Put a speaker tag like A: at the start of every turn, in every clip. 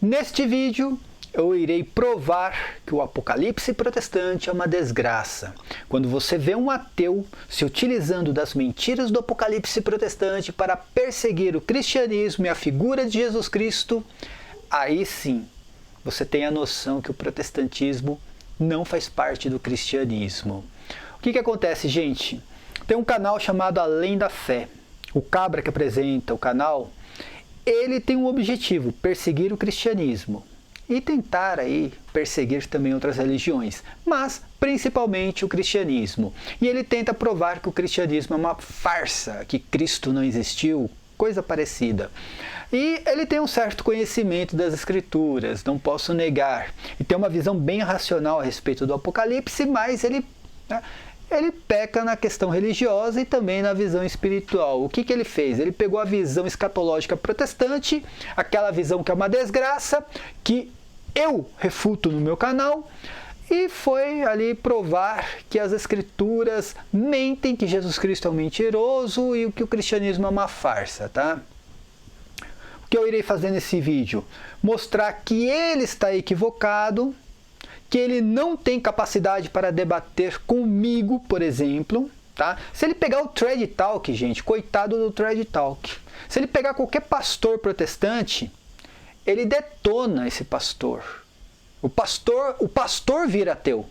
A: Neste vídeo eu irei provar que o Apocalipse protestante é uma desgraça. Quando você vê um ateu se utilizando das mentiras do Apocalipse protestante para perseguir o cristianismo e a figura de Jesus Cristo, aí sim você tem a noção que o protestantismo não faz parte do cristianismo. O que acontece, gente? Tem um canal chamado Além da Fé. O cabra que apresenta o canal, ele tem um objetivo: perseguir o cristianismo e tentar aí perseguir também outras religiões, mas principalmente o cristianismo. E ele tenta provar que o cristianismo é uma farsa, que Cristo não existiu, coisa parecida. E ele tem um certo conhecimento das Escrituras, não posso negar. E tem uma visão bem racional a respeito do Apocalipse, mas ele peca na questão religiosa e também na visão espiritual. O que ele fez? Ele pegou a visão escatológica protestante, aquela visão que é uma desgraça, que eu refuto no meu canal, e foi ali provar que as Escrituras mentem, que Jesus Cristo é um mentiroso e que o cristianismo é uma farsa, tá? O que eu irei fazer nesse vídeo? Mostrar que ele está equivocado, que ele não tem capacidade para debater comigo, por exemplo, tá? Se ele pegar o Thread Talk, gente, coitado do Thread Talk. Se ele pegar qualquer pastor protestante, ele detona esse pastor. O pastor vira ateu.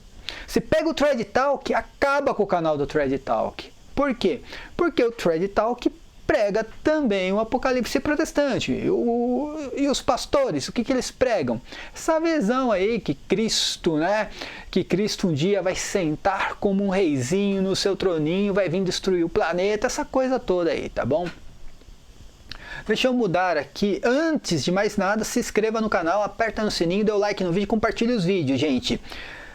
A: Se pega o Thread Talk, acaba com o canal do Thread Talk. Por quê? Porque o Thread Talk prega também o Apocalipse protestante. E os pastores, o que eles pregam? Essa visão aí que Cristo, que Cristo um dia vai sentar como um reizinho no seu troninho, vai vir destruir o planeta, essa coisa toda aí, tá bom? Deixa eu mudar aqui. Antes de mais nada, se inscreva no canal, aperta no sininho, dê o like no vídeo e compartilhe os vídeos, gente.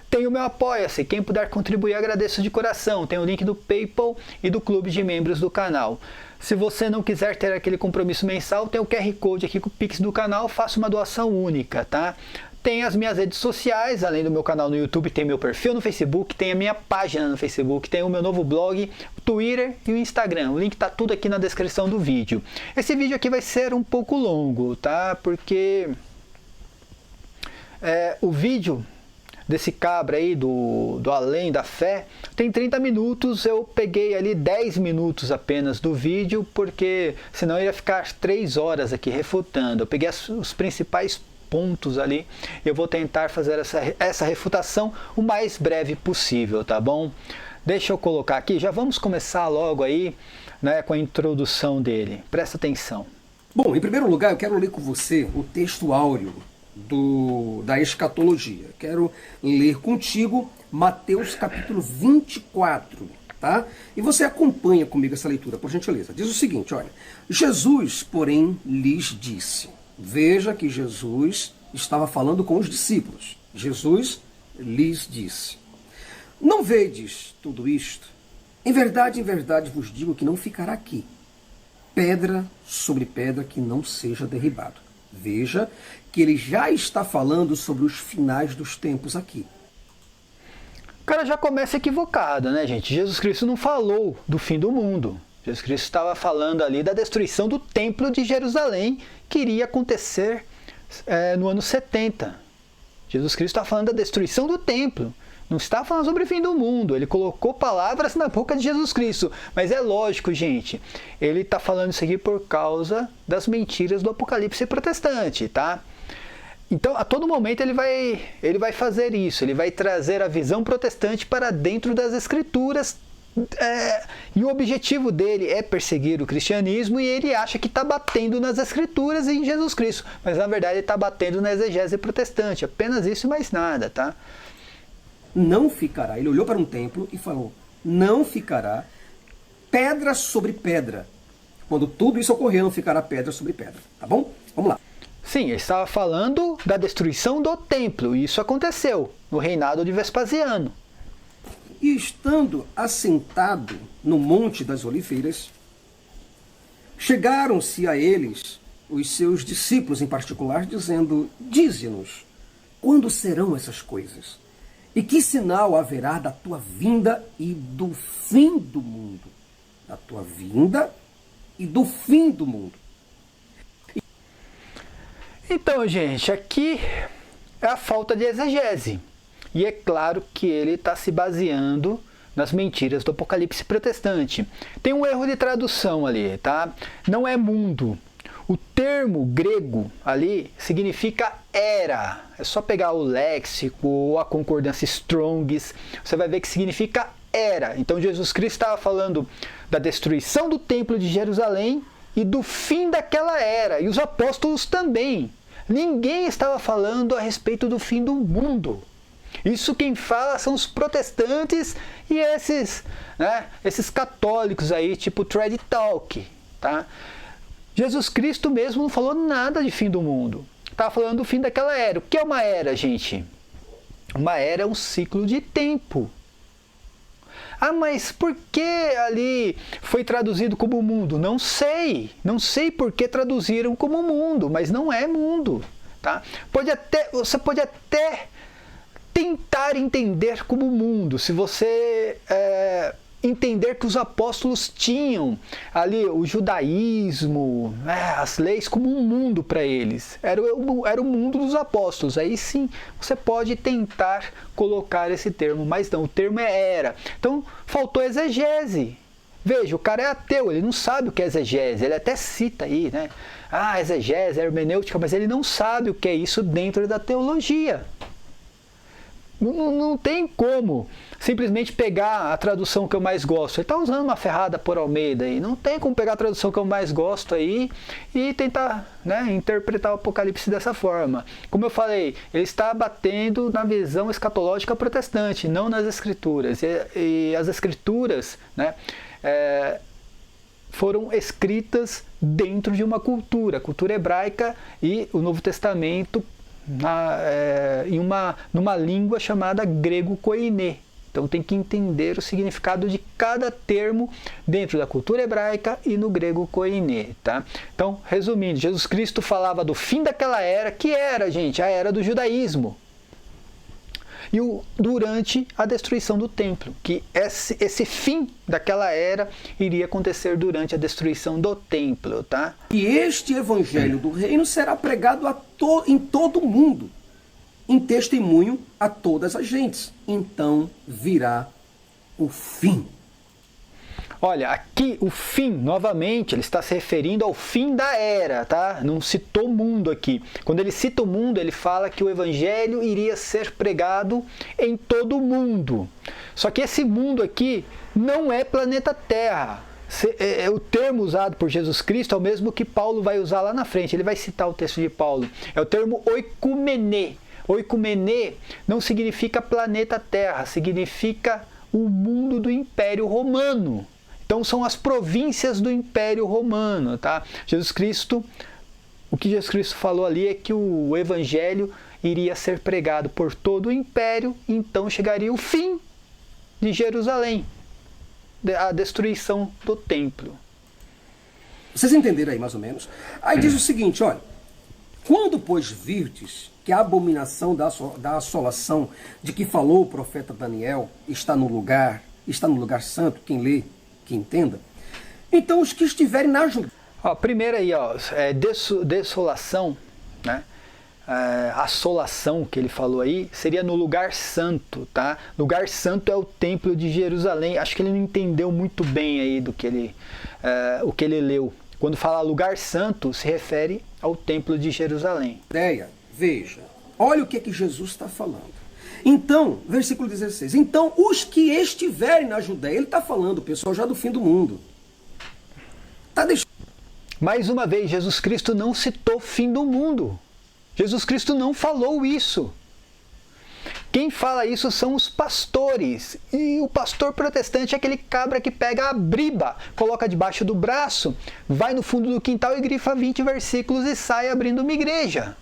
A: Tem o meu Apoia-se, quem puder contribuir agradeço de coração. Tem o link do PayPal e do clube de membros do canal. Se você não quiser ter aquele compromisso mensal, tem o QR Code aqui com o Pix do canal, faça uma doação única, tá? Tem as minhas redes sociais, além do meu canal no YouTube, tem meu perfil no Facebook, tem a minha página no Facebook, tem o meu novo blog, o Twitter e o Instagram. O link tá tudo aqui na descrição do vídeo. Esse vídeo aqui vai ser um pouco longo, tá? Porque o vídeo desse cabra aí, do Além da Fé, tem 30 minutos, eu peguei ali 10 minutos apenas do vídeo, porque senão eu ia ficar 3 horas aqui refutando. Eu peguei os principais pontos ali, eu vou tentar fazer essa refutação o mais breve possível, tá bom? Deixa eu colocar aqui, já vamos começar logo aí, com a introdução dele, presta atenção.
B: Bom, em primeiro lugar eu quero ler com você o texto áureo da escatologia. Quero ler contigo Mateus capítulo 24, tá? E você acompanha comigo essa leitura, por gentileza. Diz o seguinte, olha: Jesus, porém, lhes disse. Veja que Jesus estava falando com os discípulos. Jesus lhes disse: não vedes tudo isto? Em verdade vos digo que não ficará aqui pedra sobre pedra que não seja derribado. Veja que ele já está falando sobre os finais dos tempos aqui.
A: O cara já começa equivocado, né, gente? Jesus Cristo não falou do fim do mundo. Jesus Cristo estava falando ali da destruição do templo de Jerusalém, que iria acontecer no ano 70. Jesus Cristo está falando da destruição do templo. Não está falando sobre o fim do mundo. Ele colocou palavras na boca de Jesus Cristo. Mas é lógico, gente. Ele está falando isso aqui por causa das mentiras do Apocalipse protestante, tá? Então, a todo momento ele vai fazer isso. Ele vai trazer a visão protestante para dentro das Escrituras. E o objetivo dele é perseguir o cristianismo, e ele acha que está batendo nas Escrituras e em Jesus Cristo. Mas, na verdade, ele está batendo na exegese protestante. Apenas isso e mais nada, tá?
B: Não ficará. Ele olhou para um templo e falou: não ficará pedra sobre pedra. Quando tudo isso ocorrer, não ficará pedra sobre pedra. Tá bom? Vamos lá.
A: Sim, ele estava falando da destruição do templo. E isso aconteceu no reinado de Vespasiano.
B: E estando assentado no Monte das Oliveiras, chegaram-se a eles os seus discípulos em particular, dizendo: dize-nos, quando serão essas coisas? E que sinal haverá da tua vinda e do fim do mundo? Da tua vinda e do fim do mundo.
A: Então, gente, aqui é a falta de exegese. E é claro que ele está se baseando nas mentiras do Apocalipse protestante. Tem um erro de tradução ali, tá? Não é mundo. O termo grego ali significa era. É só pegar o léxico ou a concordância Strongs, você vai ver que significa era. Então Jesus Cristo estava falando da destruição do templo de Jerusalém e do fim daquela era. E os apóstolos também. Ninguém estava falando a respeito do fim do mundo. Isso quem fala são os protestantes e esses católicos aí, tipo Trad Talk, tá? Jesus Cristo mesmo não falou nada de fim do mundo. Estava falando do fim daquela era. O que é uma era, gente? Uma era é um ciclo de tempo. Ah, mas por que ali foi traduzido como mundo? Não sei. Não sei por que traduziram como mundo, mas não é mundo. Tá? Você pode até tentar entender como mundo, se você entender que os apóstolos tinham ali o judaísmo, as leis como um mundo para eles. Era o mundo dos apóstolos. Aí sim, você pode tentar colocar esse termo, mas não, o termo é era. Então, faltou exegese. Veja, o cara é ateu, ele não sabe o que é exegese, ele até cita aí, né? Ah, exegese, hermenêutica, mas ele não sabe o que é isso dentro da teologia. Não tem como simplesmente pegar a tradução que eu mais gosto. Ele está usando uma ferrada por Almeida aí. Não tem como pegar a tradução que eu mais gosto aí e tentar, interpretar o Apocalipse dessa forma. Como eu falei, ele está batendo na visão escatológica protestante, não nas Escrituras. E as Escrituras, foram escritas dentro de uma cultura, a cultura hebraica, e o Novo Testamento numa língua chamada grego koiné. Então tem que entender o significado de cada termo dentro da cultura hebraica e no grego koiné, tá? Então, resumindo, Jesus Cristo falava do fim daquela era, que era, gente, a era do judaísmo. E durante a destruição do templo, que esse fim daquela era iria acontecer durante a destruição do templo, tá?
B: E este evangelho do reino será pregado em todo o mundo, em testemunho a todas as gentes. Então virá o fim.
A: Olha, aqui o fim, novamente, ele está se referindo ao fim da era, tá? Não citou mundo aqui. Quando ele cita o mundo, ele fala que o evangelho iria ser pregado em todo o mundo. Só que esse mundo aqui não é planeta Terra. O termo usado por Jesus Cristo é o mesmo que Paulo vai usar lá na frente. Ele vai citar o texto de Paulo. É o termo oikomenê. Oikomenê não significa planeta Terra, significa o mundo do Império Romano. Então são as províncias do Império Romano, tá? O que Jesus Cristo falou ali é que o Evangelho iria ser pregado por todo o Império, então chegaria o fim de Jerusalém, a destruição do templo.
B: Vocês entenderam aí mais ou menos? Aí diz o seguinte, olha, quando pois virdes que a abominação da assolação de que falou o profeta Daniel está no lugar santo, quem lê, que entenda. Então os que estiverem na Judéia.
A: Primeiro aí, desolação, né? Assolação que ele falou aí seria no lugar santo, tá? Lugar santo é o templo de Jerusalém. Acho que ele não entendeu muito bem aí do que o que ele leu. Quando fala lugar santo, se refere ao templo de Jerusalém.
B: Veja, olha o que Jesus está falando. Então, versículo 16. Então, os que estiverem na Judéia, ele está falando, pessoal, já do fim do mundo.
A: Mais uma vez, Jesus Cristo não citou fim do mundo. Jesus Cristo não falou isso. Quem fala isso são os pastores. E o pastor protestante é aquele cabra que pega a briba, coloca debaixo do braço, vai no fundo do quintal e grifa 20 versículos e sai abrindo uma igreja.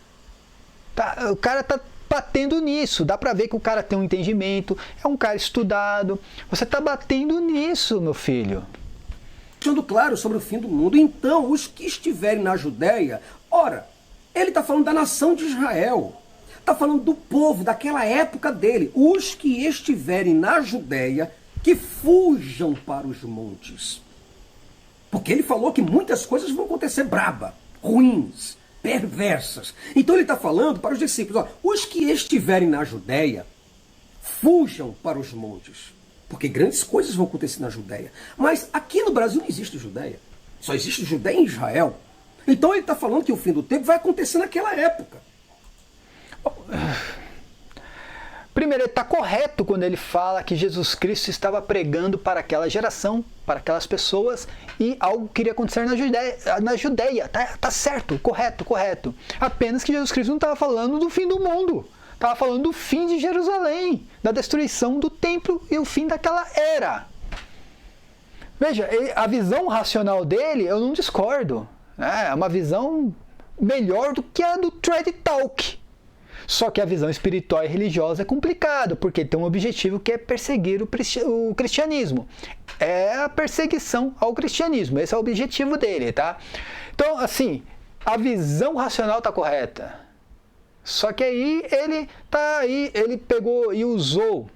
A: O cara está batendo nisso, dá para ver que o cara tem um entendimento, é um cara estudado. Você está batendo nisso, meu filho.
B: Deixando claro sobre o fim do mundo. Então, os que estiverem na Judéia, ora, ele está falando da nação de Israel, está falando do povo, daquela época dele. Os que estiverem na Judéia, que fujam para os montes. Porque ele falou que muitas coisas vão acontecer braba, ruins, perversas. Então ele está falando para os discípulos, ó, os que estiverem na Judéia, fujam para os montes, porque grandes coisas vão acontecer na Judéia. Mas aqui no Brasil não existe Judéia, só existe Judéia em Israel. Então ele está falando que o fim do tempo vai acontecer naquela época.
A: Primeiro, ele está correto quando ele fala que Jesus Cristo estava pregando para aquela geração, para aquelas pessoas, e algo queria acontecer na Judéia. Tá certo, correto. Apenas que Jesus Cristo não estava falando do fim do mundo. Estava falando do fim de Jerusalém, da destruição do templo e o fim daquela era. Veja, a visão racional dele, eu não discordo. É uma visão melhor do que a do Trade Talk. Só que a visão espiritual e religiosa é complicado, porque tem um objetivo que é perseguir o cristianismo. É a perseguição ao cristianismo, esse é o objetivo dele, tá? Então, assim, a visão racional está correta. Só que aí ele pegou e usou,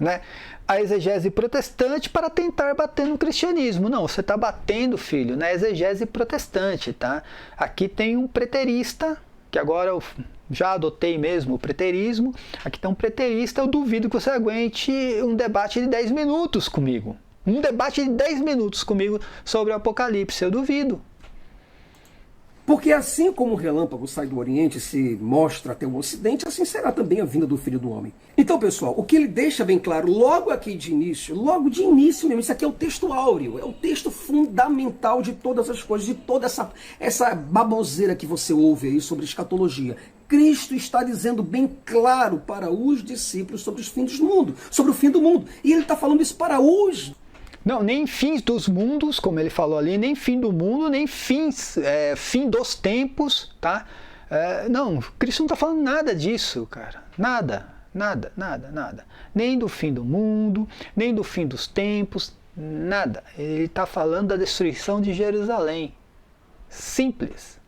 A: né, a exegese protestante para tentar bater no cristianismo. Não, você está batendo, filho, na exegese protestante, tá? Aqui tem um preterista, que agora eu já adotei mesmo o preterismo. Aqui tem um preterista, eu duvido que você aguente um debate de 10 minutos comigo. Um debate de 10 minutos comigo sobre o Apocalipse, eu duvido.
B: Porque assim como o relâmpago sai do Oriente e se mostra até o Ocidente, assim será também a vinda do Filho do Homem. Então, pessoal, o que ele deixa bem claro logo aqui de início, logo de início mesmo, isso aqui é o texto áureo, é o texto fundamental de todas as coisas, de toda essa baboseira que você ouve aí sobre escatologia. Cristo está dizendo bem claro para os discípulos sobre os fins do mundo, sobre o fim do mundo. E ele está falando isso para hoje.
A: Não, nem fins dos mundos, como ele falou ali, nem fim do mundo, nem fim dos tempos, tá? Não, Cristo não está falando nada disso, cara. Nada. Nem do fim do mundo, nem do fim dos tempos, nada. Ele está falando da destruição de Jerusalém. Simples.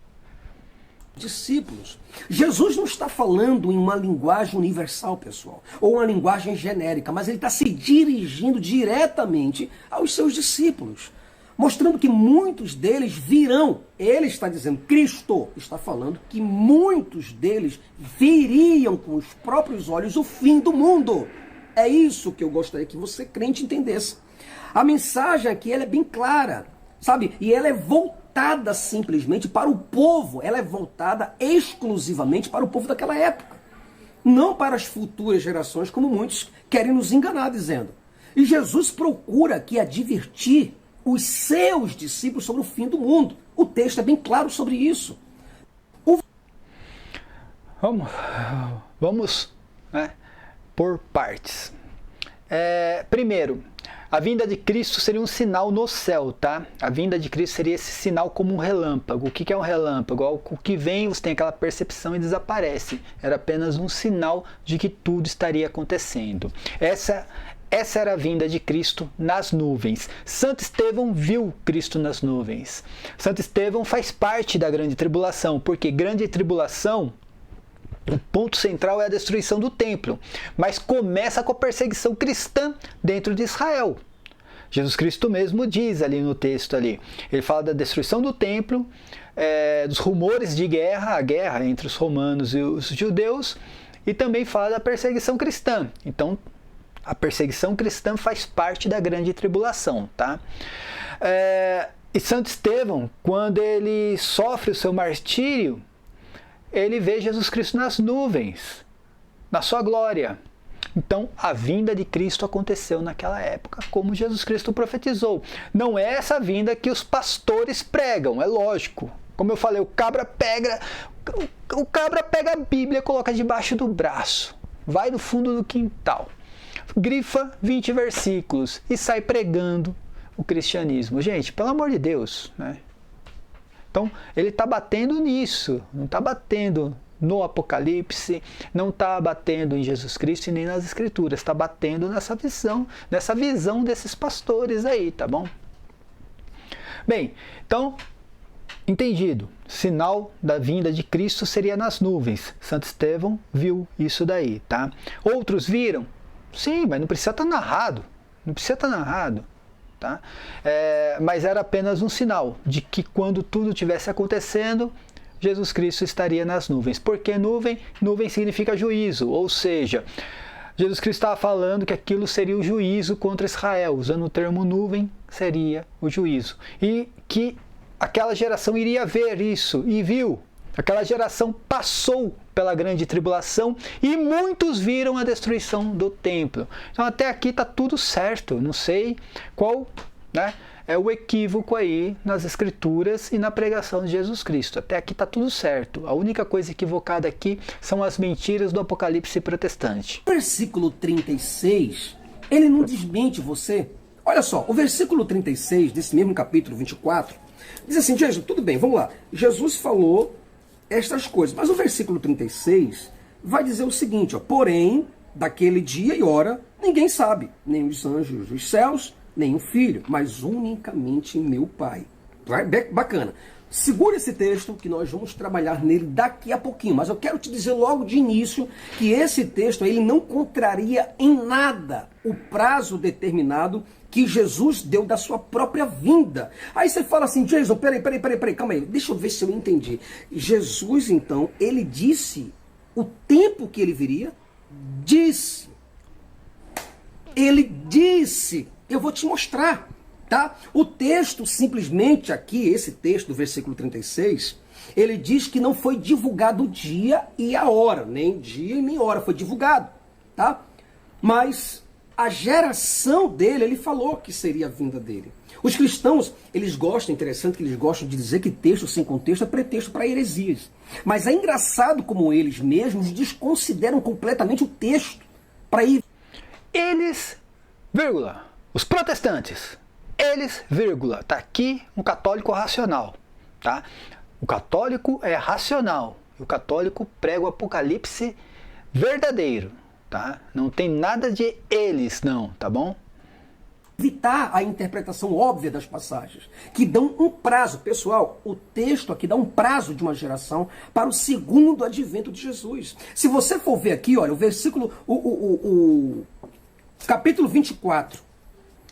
B: Discípulos. Jesus não está falando em uma linguagem universal, pessoal, ou uma linguagem genérica, mas ele está se dirigindo diretamente aos seus discípulos, mostrando que muitos deles virão. Ele está dizendo, Cristo está falando que muitos deles viriam com os próprios olhos o fim do mundo. É isso que eu gostaria que você, crente, entendesse. A mensagem aqui ela é bem clara, sabe? E ela é voltada simplesmente para o povo, ela é voltada exclusivamente para o povo daquela época, não para as futuras gerações, como muitos querem nos enganar dizendo. E Jesus procura aqui advertir os seus discípulos sobre o fim do mundo. O texto é bem claro sobre isso.
A: Vamos, né, por partes. Primeiro, a vinda de Cristo seria um sinal no céu, tá? A vinda de Cristo seria esse sinal como um relâmpago. O que é um relâmpago? O que vem, você tem aquela percepção e desaparece. Era apenas um sinal de que tudo estaria acontecendo. Essa era a vinda de Cristo nas nuvens. Santo Estevão viu Cristo nas nuvens. Santo Estevão faz parte da grande tribulação, porque grande tribulação, o ponto central é a destruição do templo, mas começa com a perseguição cristã dentro de Israel. Jesus Cristo mesmo diz ali no texto ali, ele fala da destruição do templo, dos rumores de guerra, a guerra entre os romanos e os judeus, e também fala da perseguição cristã. Então, a perseguição cristã faz parte da grande tribulação, tá? E Santo Estevão, quando ele sofre o seu martírio, ele vê Jesus Cristo nas nuvens, na sua glória. Então, a vinda de Cristo aconteceu naquela época, como Jesus Cristo profetizou. Não é essa vinda que os pastores pregam, é lógico. Como eu falei, o cabra pega a Bíblia e coloca debaixo do braço, vai no fundo do quintal, grifa 20 versículos e sai pregando o cristianismo. Gente, pelo amor de Deus, né? Então, ele está batendo nisso, não está batendo no Apocalipse, não está batendo em Jesus Cristo e nem nas Escrituras, está batendo nessa visão desses pastores aí, tá bom? Bem, então, entendido, sinal da vinda de Cristo seria nas nuvens. Santo Estevão viu isso daí, tá? Outros viram? Sim, mas não precisa estar narrado, Tá? Mas era apenas um sinal de que quando tudo estivesse acontecendo, Jesus Cristo estaria nas nuvens. Por que nuvem? Nuvem significa juízo, ou seja, Jesus Cristo estava falando que aquilo seria o juízo contra Israel, usando o termo nuvem, seria o juízo. E que aquela geração iria ver isso, e viu. Aquela geração passou pela grande tribulação e muitos viram a destruição do templo. Então até aqui está tudo certo, não sei qual, né, é o equívoco aí nas escrituras e na pregação de Jesus Cristo. Até aqui está tudo certo. A única coisa equivocada aqui são as mentiras do Apocalipse protestante.
B: O versículo 36, ele não desmente você. Olha só, o versículo 36 desse mesmo capítulo 24, diz assim, Jesus, tudo bem, vamos lá. Jesus falou estas coisas, mas o versículo 36 vai dizer o seguinte, ó, porém, daquele dia e hora, ninguém sabe, nem os anjos dos céus, nem o Filho, mas unicamente meu Pai. Bacana. Segura esse texto que nós vamos trabalhar nele daqui a pouquinho, mas eu quero te dizer logo de início que esse texto ele não contraria em nada o prazo determinado que Jesus deu da sua própria vinda. Aí você fala assim, Jason, peraí, calma aí, deixa eu ver se eu entendi. Jesus, então, ele disse o tempo que ele viria? Disse. Ele disse. Eu vou te mostrar, tá? O texto simplesmente aqui, esse texto do versículo 36, ele diz que não foi divulgado o dia e a hora, nem dia e nem hora foi divulgado, tá? Mas a geração dele, ele falou que seria a vinda dele. Os cristãos, eles gostam, interessante que eles gostam de dizer que texto sem contexto é pretexto para heresias. Mas é engraçado como eles mesmos desconsideram completamente o texto para ir.
A: Eles, vírgula, os protestantes, eles, vírgula, tá aqui um católico racional, tá? O católico é racional, o católico prega o Apocalipse verdadeiro, tá? Não tem nada de eles, não, tá bom?
B: Evitar a interpretação óbvia das passagens, que dão um prazo. Pessoal, o texto aqui dá um prazo de uma geração para o segundo advento de Jesus. Se você for ver aqui, olha, o versículo, o capítulo 24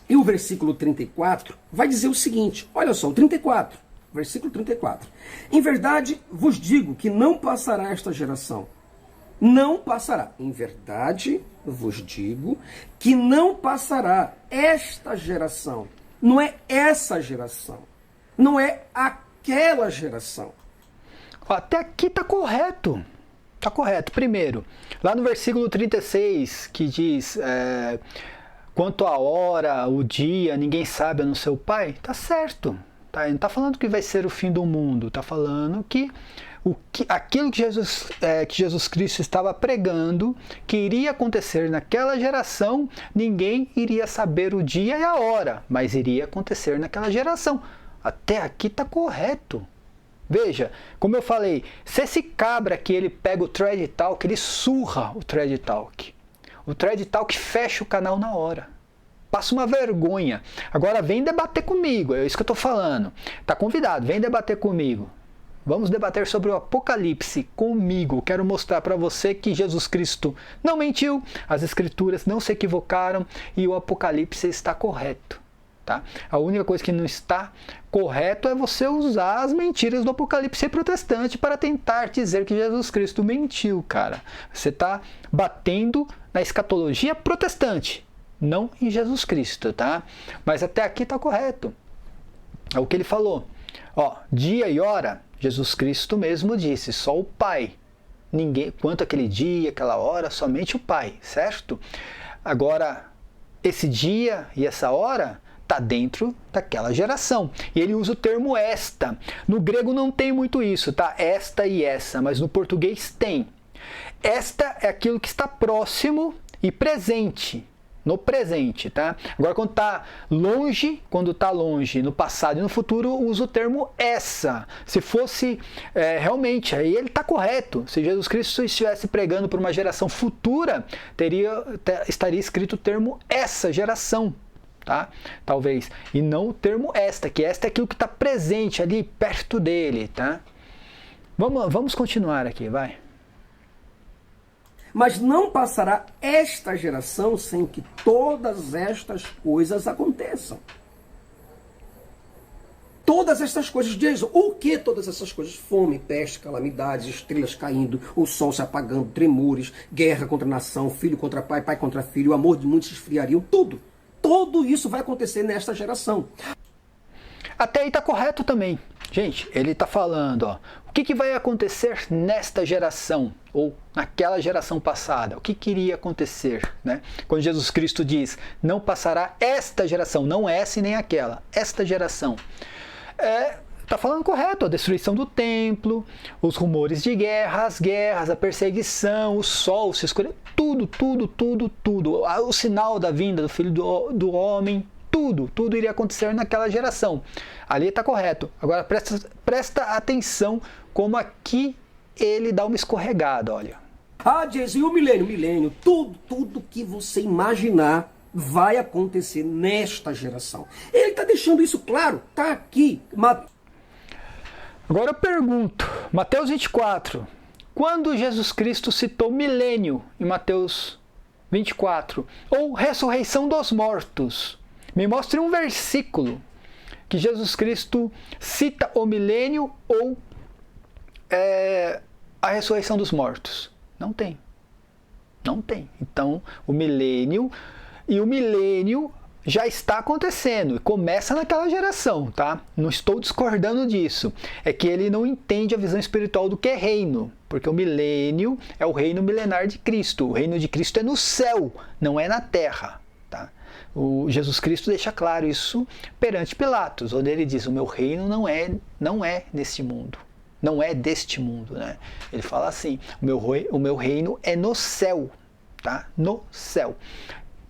B: e o versículo 34 vai dizer o seguinte, olha só, o 34, versículo 34. Em verdade vos digo que não passará esta geração. Não passará. Em verdade vos digo que não passará esta geração. Não é essa geração. Não é aquela geração.
A: Até aqui está correto. Está correto. Primeiro, lá no versículo 36, que diz... quanto à hora, o dia, ninguém sabe a não ser o Pai, está certo. Tá? Ele não está falando que vai ser o fim do mundo, está falando que aquilo que Jesus Cristo estava pregando, que iria acontecer naquela geração, ninguém iria saber o dia e a hora, mas iria acontecer naquela geração. Até aqui está correto. Veja, como eu falei, se esse cabra aqui ele pega o Thread Talk, ele surra o Thread Talk. O Thread Talk fecha o canal na hora. Passa uma vergonha. Agora vem debater comigo, é isso que eu estou falando. Está convidado, vem debater comigo. Vamos debater sobre o Apocalipse comigo. Quero mostrar para você que Jesus Cristo não mentiu, as Escrituras não se equivocaram e o Apocalipse está correto. Tá? A única coisa que não está correto é você usar as mentiras do Apocalipse protestante para tentar dizer que Jesus Cristo mentiu, cara. Você está batendo na escatologia protestante, não em Jesus Cristo, tá? Mas até aqui está correto. É o que ele falou. Ó, dia e hora, Jesus Cristo mesmo disse, só o Pai. Ninguém, quanto aquele dia, aquela hora, somente o Pai, certo? Agora, esse dia e essa hora está dentro daquela geração. E ele usa o termo esta. No grego não tem muito isso, tá? Esta e essa, mas no português tem. Esta é aquilo que está próximo e presente. No presente, tá? Agora, quando está longe, no passado e no futuro, usa o termo essa. Se fosse realmente, aí ele está correto. Se Jesus Cristo estivesse pregando por uma geração futura, estaria escrito o termo essa geração, tá? Talvez. E não o termo esta, que esta é aquilo que está presente ali, perto dele, tá? Vamos continuar aqui, vai.
B: Mas não passará esta geração sem que todas estas coisas aconteçam. todas essas coisas. Jason, o que todas essas coisas? Fome, peste, calamidades, estrelas caindo, o sol se apagando, tremores, guerra contra nação, filho contra pai, pai contra filho, o amor de muitos se esfriariam, tudo. Tudo isso vai acontecer nesta geração.
A: Até aí está correto também. Gente, ele está falando, ó, o que vai acontecer nesta geração ou naquela geração passada? O que iria acontecer, né? Quando Jesus Cristo diz, não passará esta geração, não essa e nem aquela, esta geração. Está falando correto, a destruição do templo, os rumores de guerra, as guerras, a perseguição, o sol se escurecer, tudo. O sinal da vinda do Filho do Homem, tudo iria acontecer naquela geração. Ali está correto. Agora presta atenção como aqui ele dá uma escorregada, olha.
B: Jason, e o milênio, tudo que você imaginar vai acontecer nesta geração. Ele está deixando isso claro, está aqui.
A: Agora eu pergunto, Mateus 24, quando Jesus Cristo citou milênio em Mateus 24, ou ressurreição dos mortos, me mostre um versículo que Jesus Cristo cita o milênio ou a ressurreição dos mortos. Não tem. Então, o milênio já está acontecendo e começa naquela geração, tá? Não estou discordando disso. É que ele não entende a visão espiritual do que é reino, porque o milênio é o reino milenar de Cristo. O reino de Cristo é no céu, não é na terra, tá? O Jesus Cristo deixa claro isso perante Pilatos, onde ele diz: o meu reino não é neste mundo, não é deste mundo, né? Ele fala assim: o meu reino é no céu, tá? No céu.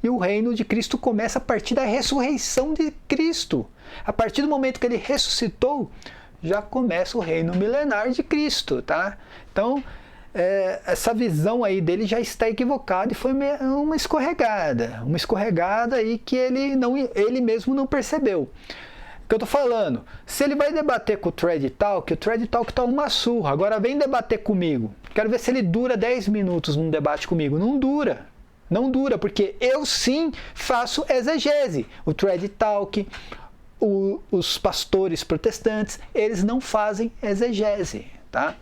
A: E o reino de Cristo começa a partir da ressurreição de Cristo. A partir do momento que ele ressuscitou, já começa o reino milenar de Cristo, tá? Então, essa visão aí dele já está equivocada e foi uma escorregada aí que ele mesmo não percebeu. O que eu tô falando? Se ele vai debater com o Thread Talk tá uma surra. Agora vem debater comigo. Quero ver se ele dura 10 minutos num debate comigo. Não dura, porque eu sim faço exegese. O Thread Talk, os pastores protestantes, eles não fazem exegese, tá?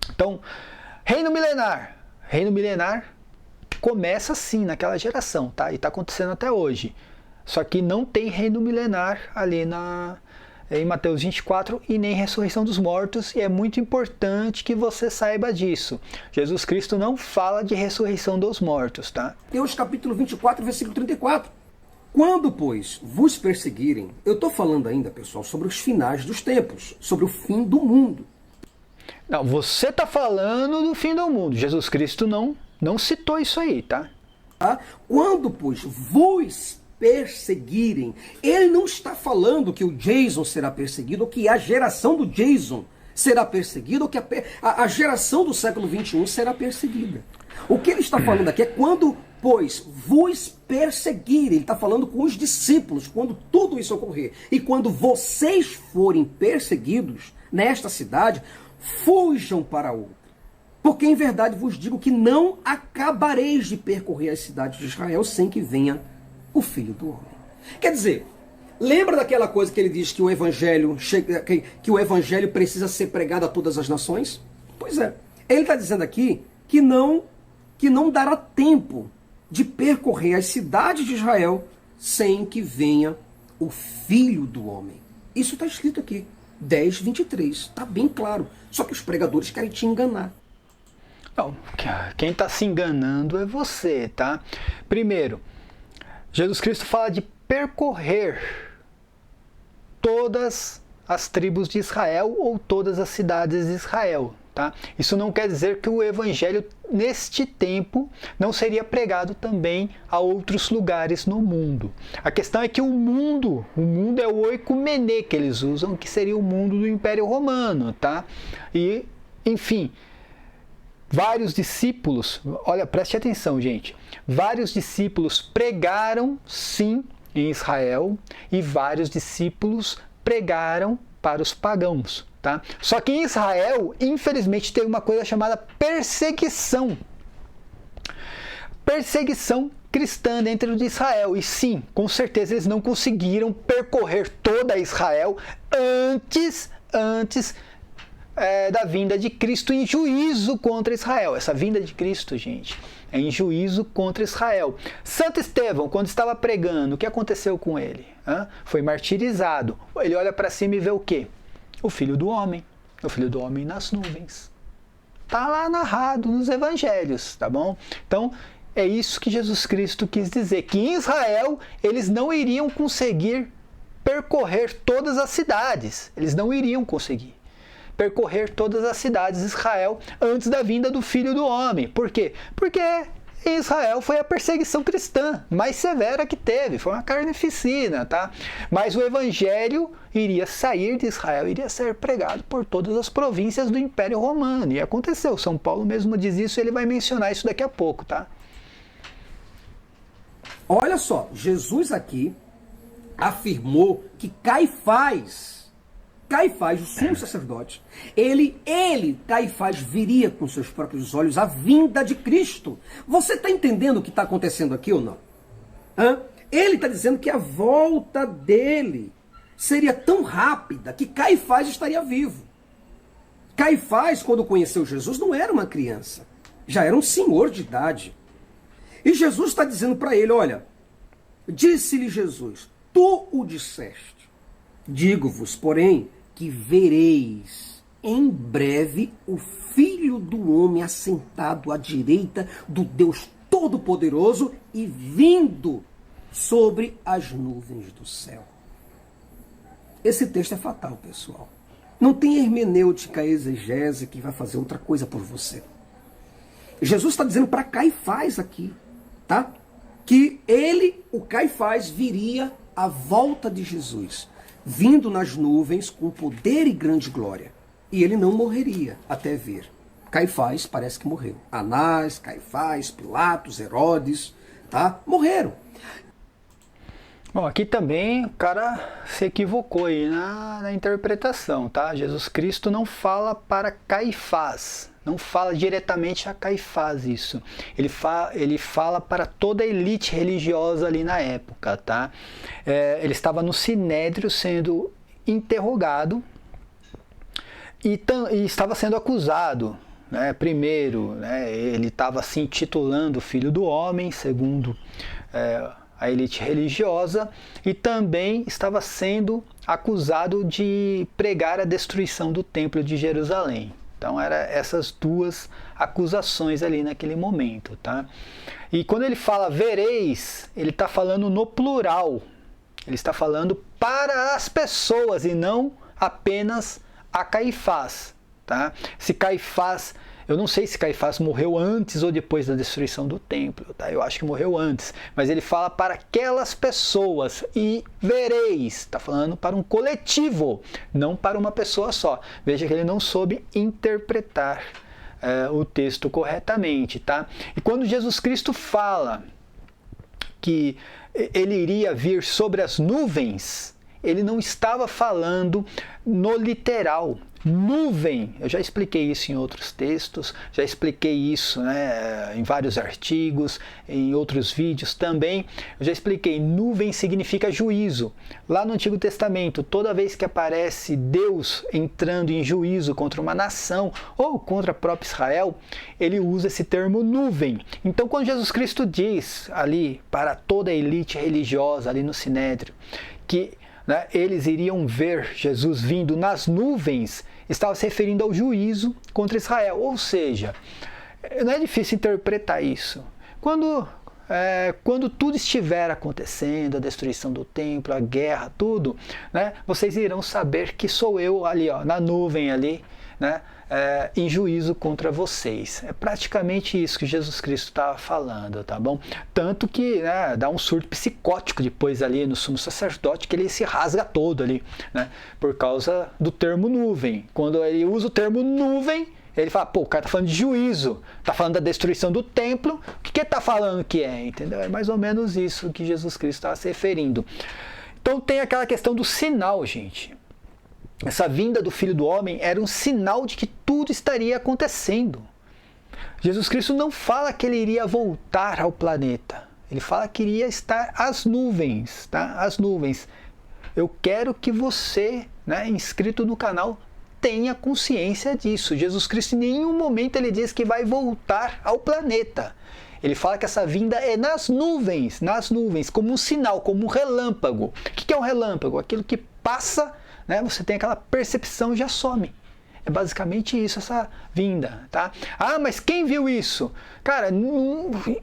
A: Então, reino milenar começa sim naquela geração, tá? E está acontecendo até hoje. Só que não tem reino milenar ali em Mateus 24 e nem ressurreição dos mortos, e é muito importante que você saiba disso. Jesus Cristo não fala de ressurreição dos mortos, tá?
B: Mateus capítulo 24, versículo 34. Quando, pois, vos perseguirem, eu estou falando ainda, pessoal, sobre os finais dos tempos, sobre o fim do mundo.
A: Não, você está falando do fim do mundo. Jesus Cristo não citou isso aí, tá?
B: Quando, pois, vos perseguirem, ele não está falando que o Jason será perseguido, ou que a geração do Jason será perseguida, ou que a geração do século XXI será perseguida. O que ele está falando aqui é quando, pois, vos perseguirem. Ele está falando com os discípulos, quando tudo isso ocorrer. E quando vocês forem perseguidos nesta cidade, fujam para outra. Porque em verdade vos digo que não acabareis de percorrer as cidades de Israel sem que venha o Filho do Homem. Quer dizer, lembra daquela coisa que ele diz que o evangelho precisa ser pregado a todas as nações? Pois é. Ele está dizendo aqui que não dará tempo de percorrer as cidades de Israel sem que venha o Filho do Homem. Isso está escrito aqui, 10:23. Está bem claro. Só que os pregadores querem te enganar.
A: Não, quem está se enganando é você, tá? Primeiro, Jesus Cristo fala de percorrer todas as tribos de Israel ou todas as cidades de Israel, tá? Isso não quer dizer que o evangelho neste tempo não seria pregado também a outros lugares no mundo. A questão é que o mundo é o oikoumene que eles usam, que seria o mundo do Império Romano, tá? E, enfim, vários discípulos, olha, preste atenção, gente. Vários discípulos pregaram, sim, em Israel, e vários discípulos pregaram para os pagãos, tá? Só que em Israel, infelizmente, tem uma coisa chamada perseguição. Perseguição cristã dentro de Israel. E sim, com certeza eles não conseguiram percorrer toda Israel antes da vinda de Cristo em juízo contra Israel. Essa vinda de Cristo, gente, é em juízo contra Israel. Santo Estevão, quando estava pregando, o que aconteceu com ele? Foi martirizado. Ele olha para cima e vê o quê? O Filho do Homem. O Filho do Homem nas nuvens. Está lá narrado nos evangelhos, tá bom? Então, é isso que Jesus Cristo quis dizer, que em Israel eles não iriam conseguir percorrer todas as cidades. Eles não iriam conseguir percorrer todas as cidades de Israel antes da vinda do Filho do Homem. Por quê? Porque em Israel foi a perseguição cristã mais severa que teve, foi uma carnificina, tá? Mas o evangelho iria sair de Israel, iria ser pregado por todas as províncias do Império Romano. E aconteceu, São Paulo mesmo diz isso, ele vai mencionar isso daqui a pouco, tá?
B: Olha só, Jesus aqui afirmou que Caifás, o sumo sacerdote, Caifás, viria com seus próprios olhos a vinda de Cristo. Você está entendendo o que está acontecendo aqui ou não? Ele está dizendo que a volta dele seria tão rápida que Caifás estaria vivo. Caifás, quando conheceu Jesus, não era uma criança, já era um senhor de idade. E Jesus está dizendo para ele, olha, disse-lhe Jesus, tu o disseste, digo-vos, porém, que vereis em breve o Filho do Homem assentado à direita do Deus Todo-Poderoso e vindo sobre as nuvens do céu. Esse texto é fatal, pessoal. Não tem hermenêutica, exegese que vai fazer outra coisa por você. Jesus está dizendo para Caifás aqui, tá? Que ele, o Caifás, viria à volta de Jesus, vindo nas nuvens com poder e grande glória. E ele não morreria até ver. Caifás parece que morreu. Anás, Caifás, Pilatos, Herodes, tá? Morreram.
A: Bom, aqui também o cara se equivocou aí na interpretação, tá? Jesus Cristo não fala para Caifás, não fala diretamente a Caifás isso. Ele fala para toda a elite religiosa ali na época, tá? Ele estava no Sinédrio sendo interrogado e estava sendo acusado, né? Primeiro, né, ele estava se intitulando Filho do Homem, segundo a elite religiosa, e também estava sendo acusado de pregar a destruição do Templo de Jerusalém. Então eram essas duas acusações ali naquele momento, tá? E quando ele fala vereis, ele está falando no plural. Ele está falando para as pessoas e não apenas a Caifás, tá? Se Caifás, eu não sei se Caifás morreu antes ou depois da destruição do templo, tá? Eu acho que morreu antes, mas ele fala para aquelas pessoas e vereis, está falando para um coletivo, não para uma pessoa só. Veja que ele não soube interpretar o texto corretamente, tá? E quando Jesus Cristo fala que ele iria vir sobre as nuvens, ele não estava falando no literal. Nuvem, eu já expliquei isso em outros textos, já expliquei isso, né, em vários artigos, em outros vídeos também. Eu já expliquei, nuvem significa juízo. Lá no Antigo Testamento, toda vez que aparece Deus entrando em juízo contra uma nação ou contra a própria Israel, ele usa esse termo nuvem. Então, quando Jesus Cristo diz ali para toda a elite religiosa ali no Sinédrio que eles iriam ver Jesus vindo nas nuvens, estava se referindo ao juízo contra Israel. Ou seja, não é difícil interpretar isso. Quando tudo estiver acontecendo, a destruição do templo, a guerra, tudo, né, vocês irão saber que sou eu ali, ó, na nuvem ali, né, em juízo contra vocês. É praticamente isso que Jesus Cristo estava falando, tá bom? Tanto que, né, dá um surto psicótico depois ali no sumo sacerdote, que ele se rasga todo ali, né, por causa do termo nuvem. Quando ele usa o termo nuvem, ele fala, pô, o cara tá falando de juízo, tá falando da destruição do templo, o que ele tá falando que é, entendeu? É mais ou menos isso que Jesus Cristo estava se referindo. Então tem aquela questão do sinal, gente. Essa vinda do Filho do Homem era um sinal de que tudo estaria acontecendo. Jesus Cristo não fala que ele iria voltar ao planeta. Ele fala que iria estar às nuvens, tá? Às nuvens. Eu quero que você, né, inscrito no canal, tenha consciência disso. Jesus Cristo em nenhum momento ele diz que vai voltar ao planeta. Ele fala que essa vinda é nas nuvens, como um sinal, como um relâmpago. O que é um relâmpago? Aquilo que passa, né, você tem aquela percepção e já some. É basicamente isso, essa vinda, tá? Ah, mas quem viu isso? Cara,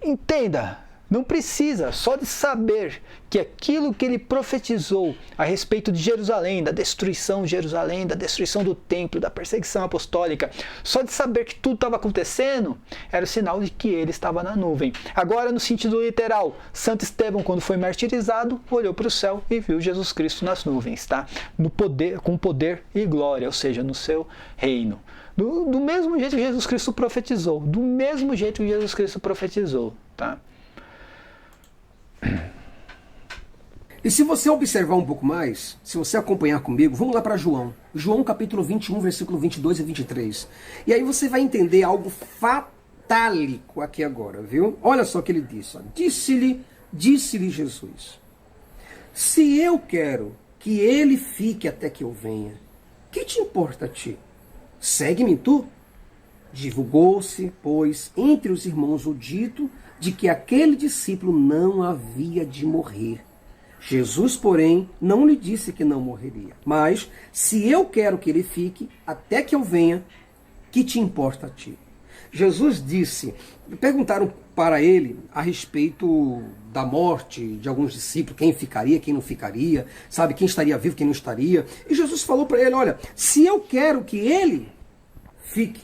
A: entenda. Não precisa, só de saber que aquilo que ele profetizou a respeito de Jerusalém, da destruição de Jerusalém, da destruição do templo, da perseguição apostólica, só de saber que tudo estava acontecendo, era o sinal de que ele estava na nuvem. Agora, no sentido literal, Santo Estevão, quando foi martirizado, olhou para o céu e viu Jesus Cristo nas nuvens, tá? No poder, com poder e glória, ou seja, no seu reino. Do mesmo jeito que Jesus Cristo profetizou, tá?
B: E se você observar um pouco mais, se você acompanhar comigo, vamos lá para João. João capítulo 21, versículo 22 e 23. E aí você vai entender algo fatálico aqui agora, viu? Olha só o que ele disse. Disse-lhe Jesus: se eu quero que ele fique até que eu venha, que te importa a ti? Segue-me tu? Divulgou-se, pois, entre os irmãos o dito de que aquele discípulo não havia de morrer. Jesus, porém, não lhe disse que não morreria. Mas, se eu quero que ele fique, até que eu venha, que te importa a ti? Jesus disse, perguntaram para ele a respeito da morte de alguns discípulos, quem ficaria, quem não ficaria, sabe, quem estaria vivo, quem não estaria. E Jesus falou para ele, olha, se eu quero que ele fique,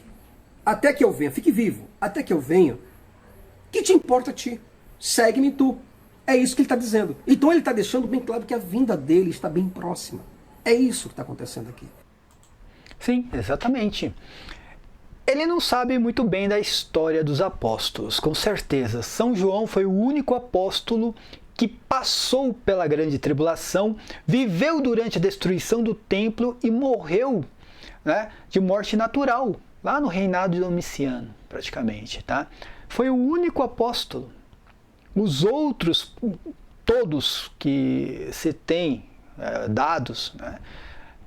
B: até que eu venha, fique vivo, até que eu venha, que te importa a ti? Segue-me tu. É isso que ele está dizendo. Então ele está deixando bem claro que a vinda dele está bem próxima. É isso que está acontecendo aqui.
A: Sim, exatamente. Ele não sabe muito bem da história dos apóstolos, com certeza. São João foi o único apóstolo que passou pela grande tribulação, viveu durante a destruição do templo e morreu, né, de morte natural, lá no reinado de Domiciano, praticamente, tá? Foi o único apóstolo. Os outros, todos que se tem dados, né,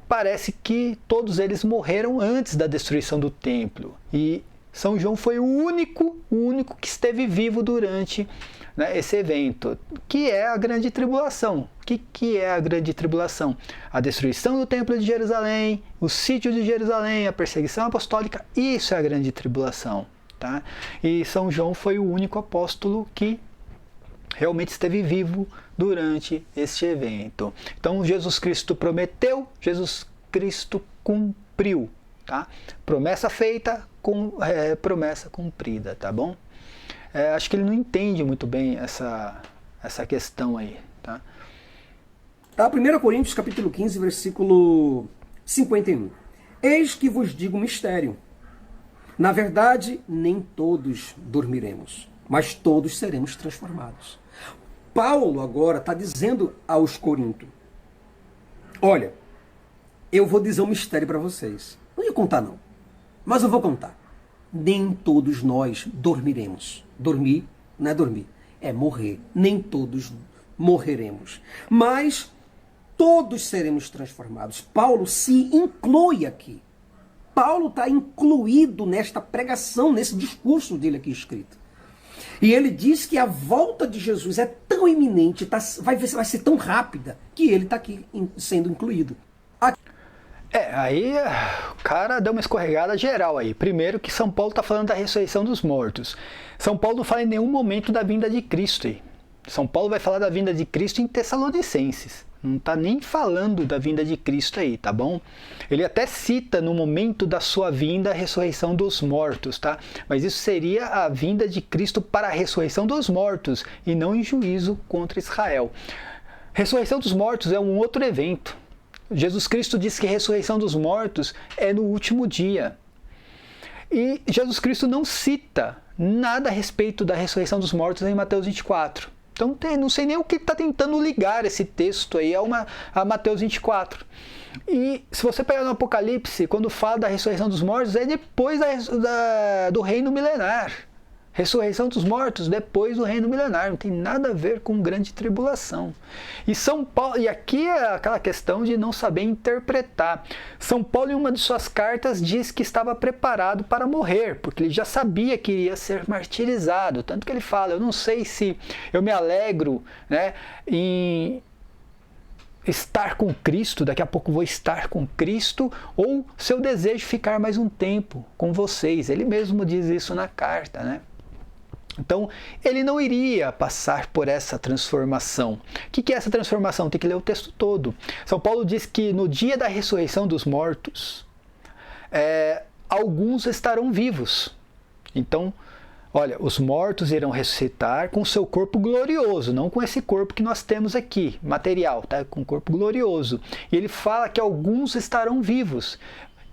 A: parece que todos eles morreram antes da destruição do templo. E São João foi o único que esteve vivo durante, né, esse evento, que é a grande tribulação. O que é a grande tribulação? A destruição do templo de Jerusalém, o sítio de Jerusalém, a perseguição apostólica, isso é a grande tribulação. Tá? E São João foi o único apóstolo que realmente esteve vivo durante este evento. Então Jesus Cristo prometeu, Jesus Cristo cumpriu, tá? Promessa feita, promessa cumprida, tá bom? Acho que ele não entende muito bem essa questão aí, tá?
B: Tá, 1 Coríntios capítulo 15, versículo 51. Eis que vos digo um mistério. Na verdade, nem todos dormiremos, mas todos seremos transformados. Paulo agora está dizendo aos Coríntios, olha, eu vou dizer um mistério para vocês. Não ia contar não, mas eu vou contar. Nem todos nós dormiremos. Dormir não é dormir, é morrer. Nem todos morreremos, mas todos seremos transformados. Paulo se inclui aqui. Paulo está incluído nesta pregação, nesse discurso dele aqui escrito. E ele diz que a volta de Jesus é tão iminente, vai ser tão rápida, que ele está aqui sendo incluído.
A: Aí o cara deu uma escorregada geral aí. Primeiro que São Paulo está falando da ressurreição dos mortos. São Paulo não fala em nenhum momento da vinda de Cristo aí. São Paulo vai falar da vinda de Cristo em Tessalonicenses. Não está nem falando da vinda de Cristo aí, tá bom? Ele até cita no momento da sua vinda a ressurreição dos mortos, tá? Mas isso seria a vinda de Cristo para a ressurreição dos mortos e não em juízo contra Israel. Ressurreição dos mortos é um outro evento. Jesus Cristo disse que a ressurreição dos mortos é no último dia. E Jesus Cristo não cita nada a respeito da ressurreição dos mortos em Mateus 24. Então, não sei nem o que está tentando ligar esse texto aí a Mateus 24. E se você pegar no Apocalipse, quando fala da ressurreição dos mortos, é depois do reino milenar. Ressurreição dos mortos depois do reino milenar, não tem nada a ver com grande tribulação. E São Paulo, e aqui é aquela questão de não saber interpretar. São Paulo, em uma de suas cartas, diz que estava preparado para morrer, porque ele já sabia que iria ser martirizado. Tanto que ele fala, eu não sei se eu me alegro, né, em estar com Cristo, daqui a pouco vou estar com Cristo, ou se eu desejo ficar mais um tempo com vocês. Ele mesmo diz isso na carta, né? Então, ele não iria passar por essa transformação. O que é essa transformação? Tem que ler o texto todo. São Paulo diz que no dia da ressurreição dos mortos, alguns estarão vivos. Então, olha, os mortos irão ressuscitar com seu corpo glorioso, não com esse corpo que nós temos aqui, material, tá? Com corpo glorioso. E ele fala que alguns estarão vivos.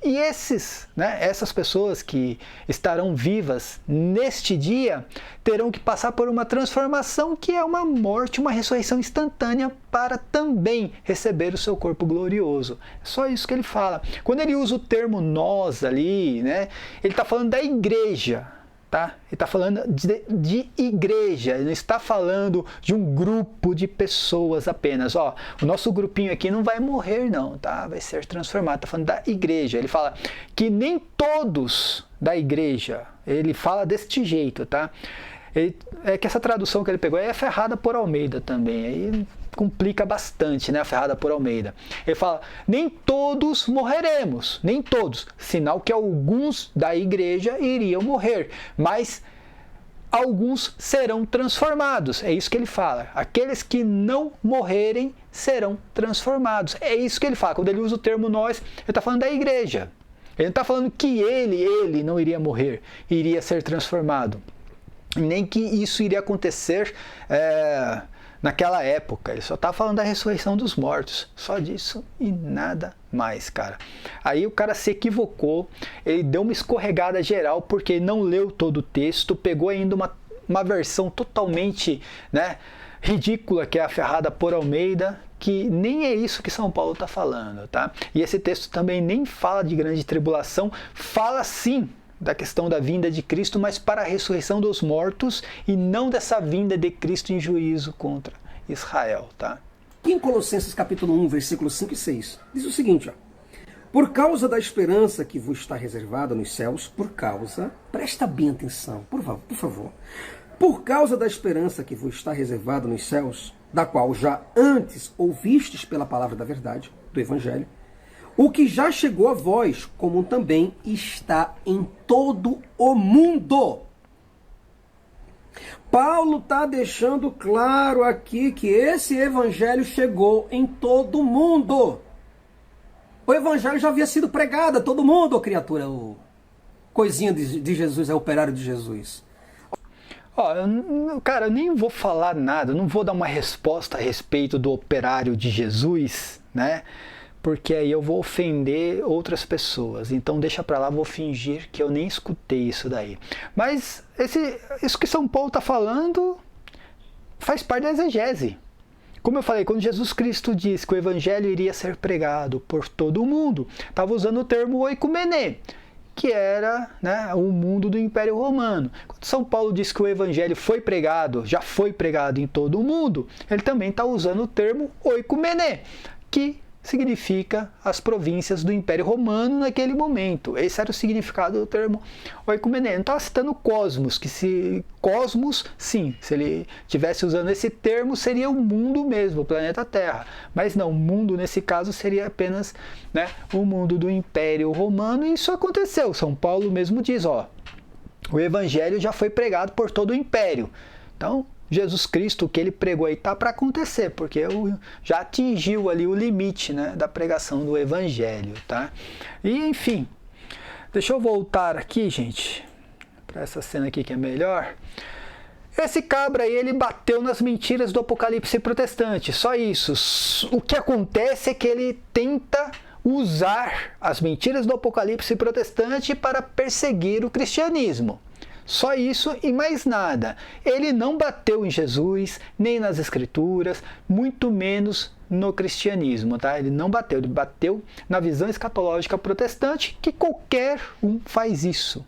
A: E essas pessoas que estarão vivas neste dia terão que passar por uma transformação que é uma morte, uma ressurreição instantânea para também receber o seu corpo glorioso. É só isso que ele fala. Quando ele usa o termo nós ali, né, ele está falando da igreja. Tá? Ele está falando de igreja, ele não está falando de um grupo de pessoas apenas. Ó, o nosso grupinho aqui não vai morrer não, tá? Vai ser transformado. Está falando da igreja. Ele fala que nem todos da igreja, ele fala deste jeito, tá? É que essa tradução que ele pegou é Ferrada por Almeida também, aí complica bastante, né, a Ferrada por Almeida. Ele fala, nem todos morreremos, nem todos, sinal que alguns da igreja iriam morrer, mas alguns serão transformados, é isso que ele fala. Aqueles que não morrerem serão transformados, é isso que ele fala. Quando ele usa o termo nós, ele está falando da igreja. Ele não está falando que ele não iria morrer, iria ser transformado. Nem que isso iria acontecer naquela época. Ele só está falando da ressurreição dos mortos. Só disso e nada mais, cara. Aí o cara se equivocou, ele deu uma escorregada geral porque ele não leu todo o texto, pegou ainda uma versão totalmente, né, ridícula, que é a Ferrada por Almeida, que nem é isso que São Paulo está falando, tá? E esse texto também nem fala de grande tribulação, fala sim da questão da vinda de Cristo, mas para a ressurreição dos mortos e não dessa vinda de Cristo em juízo contra Israel, tá?
B: Aqui em Colossenses capítulo 1, versículos 5 e 6, diz o seguinte, ó. Por causa da esperança que vos está reservada nos céus, presta bem atenção, por favor, por causa da esperança que vos está reservada nos céus, da qual já antes ouvistes pela palavra da verdade, do Evangelho, o que já chegou a vós, como também está em todo o mundo. Paulo está deixando claro aqui que esse evangelho chegou em todo o mundo. O evangelho já havia sido pregado a todo mundo, criatura. O coisinha de Jesus, é o operário de Jesus.
A: Ó, cara, eu nem vou falar nada, não vou dar uma resposta a respeito do operário de Jesus, né? Porque aí eu vou ofender outras pessoas. Então deixa pra lá, vou fingir que eu nem escutei isso daí. Mas isso que São Paulo está falando faz parte da exegese. Como eu falei, quando Jesus Cristo disse que o evangelho iria ser pregado por todo o mundo, estava usando o termo oikomenê, que era, né, o mundo do Império Romano. Quando São Paulo diz que o evangelho foi pregado, já foi pregado em todo o mundo, ele também está usando o termo oikomenê, que significa as províncias do Império Romano naquele momento. Esse era o significado do termo oikomenê. Não estava citando cosmos, cosmos, sim, se ele estivesse usando esse termo, seria o mundo mesmo, o planeta Terra. Mas não, o mundo nesse caso seria apenas, né, o mundo do Império Romano, e isso aconteceu. São Paulo mesmo diz, ó, o evangelho já foi pregado por todo o Império. Então, Jesus Cristo, o que ele pregou aí está para acontecer, porque já atingiu ali o limite, né, da pregação do Evangelho, tá? E, enfim, deixa eu voltar aqui, gente, para essa cena aqui que é melhor. Esse cabra aí, ele bateu nas mentiras do Apocalipse protestante, só isso. O que acontece é que ele tenta usar as mentiras do Apocalipse protestante para perseguir o cristianismo. Só isso e mais nada. Ele não bateu em Jesus, nem nas Escrituras, muito menos no cristianismo, tá? Ele não bateu, ele bateu na visão escatológica protestante, que qualquer um faz isso.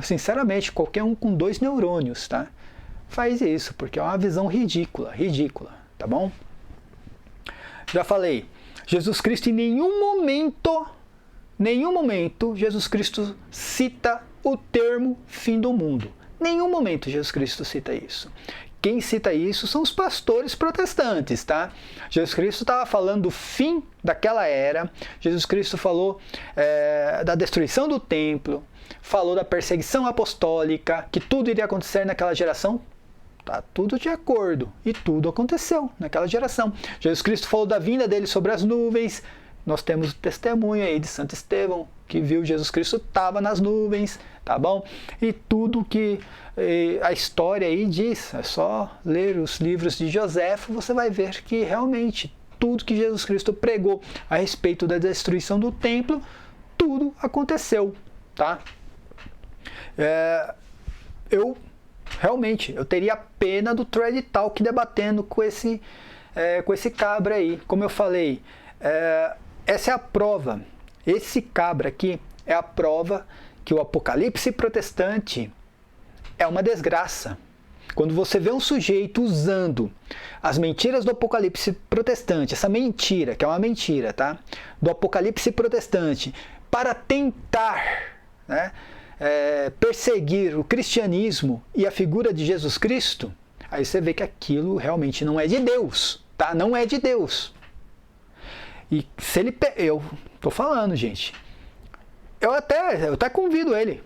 A: Sinceramente, qualquer um com 2 neurônios, tá? Faz isso, porque é uma visão ridícula, tá bom? Já falei, Jesus Cristo em nenhum momento, Jesus Cristo cita o termo fim do mundo. Nenhum momento Jesus Cristo cita isso. Quem cita isso são os pastores protestantes, tá? Jesus Cristo estava falando do fim daquela era, Jesus Cristo falou da destruição do templo, falou da perseguição apostólica, que tudo iria acontecer naquela geração. Tá tudo de acordo, e tudo aconteceu naquela geração. Jesus Cristo falou da vinda dele sobre as nuvens. Nós temos o testemunho aí de Santo Estevão, que viu Jesus Cristo estava nas nuvens, tá bom? E tudo que a história aí diz, é só ler os livros de Joséfo, você vai ver que realmente tudo que Jesus Cristo pregou a respeito da destruição do templo, tudo aconteceu, tá? Realmente, eu teria pena do Thread Talk debatendo com esse cabra aí. Como eu falei, essa é a prova. Esse cabra aqui é a prova que o apocalipse protestante é uma desgraça. Quando você vê um sujeito usando as mentiras do apocalipse protestante, essa mentira, que é uma mentira, tá? Do apocalipse protestante, para tentar, né, perseguir o cristianismo e a figura de Jesus Cristo, aí você vê que aquilo realmente não é de Deus, tá? Não é de Deus. E se ele... Eu tô falando, gente. Eu até convido ele.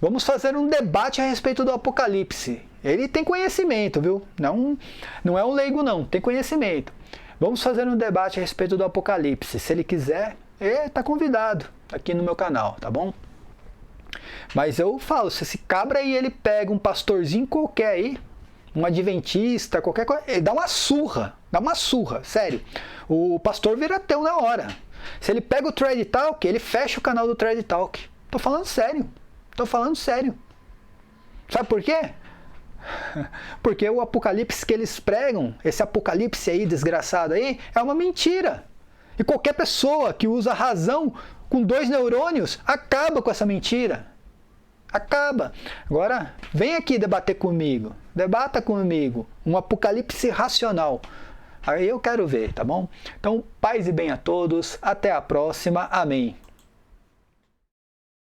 A: Vamos fazer um debate a respeito do Apocalipse. Ele tem conhecimento, viu? Não é um leigo, não. Tem conhecimento. Vamos fazer um debate a respeito do Apocalipse. Se ele quiser, tá convidado aqui no meu canal, tá bom? Mas eu falo, se esse cabra aí, ele pega um pastorzinho qualquer aí, um adventista, qualquer coisa, ele dá uma surra, sério. O pastor vira ateu na hora. Se ele pega o Thread Talk, ele fecha o canal do Thread Talk. Tô falando sério. Sabe por quê? Porque o apocalipse que eles pregam, esse apocalipse aí desgraçado aí, é uma mentira. E qualquer pessoa que usa a razão com 2 neurônios acaba com essa mentira. Acaba. Agora, vem aqui debater comigo. Debata comigo. Um apocalipse racional. Aí eu quero ver, tá bom? Então, paz e bem a todos. Até a próxima. Amém.